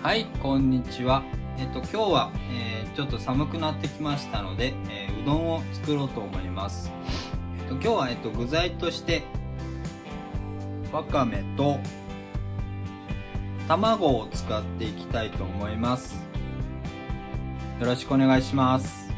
はい、こんにちは。今日は、ちょっと寒くなってきましたので、うどんを作ろうと思います。今日は、具材としてわかめと卵を使っていきたいと思います。よろしくお願いします。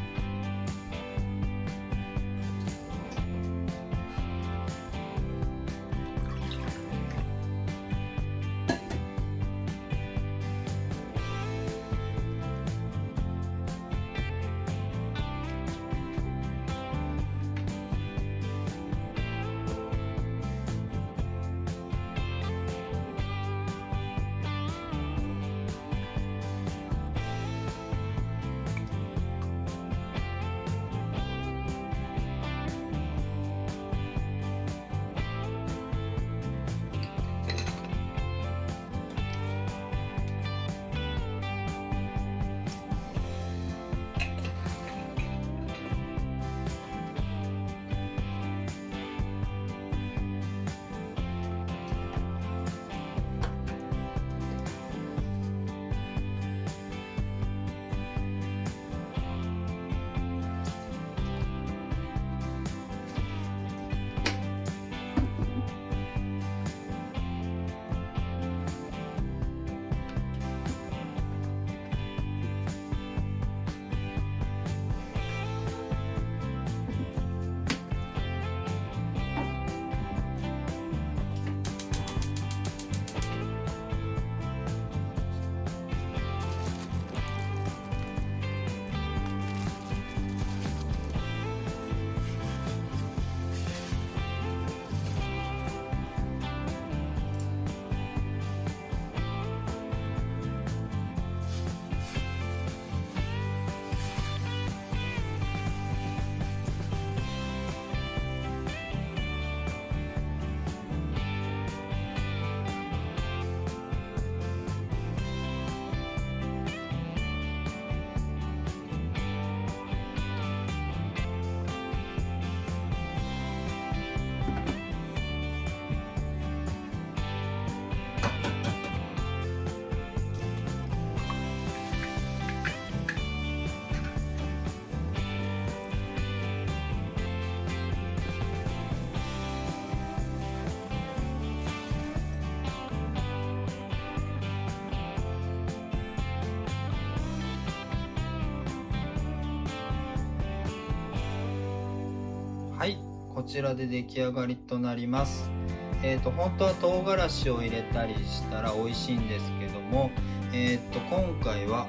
はい、こちらで出来上がりとなります。本当は唐辛子を入れたりしたら美味しいんですけども、今回は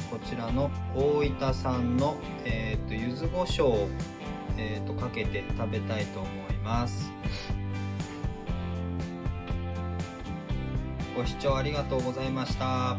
こちらの大分産の、柚子胡椒を、かけて食べたいと思います。ご視聴ありがとうございました。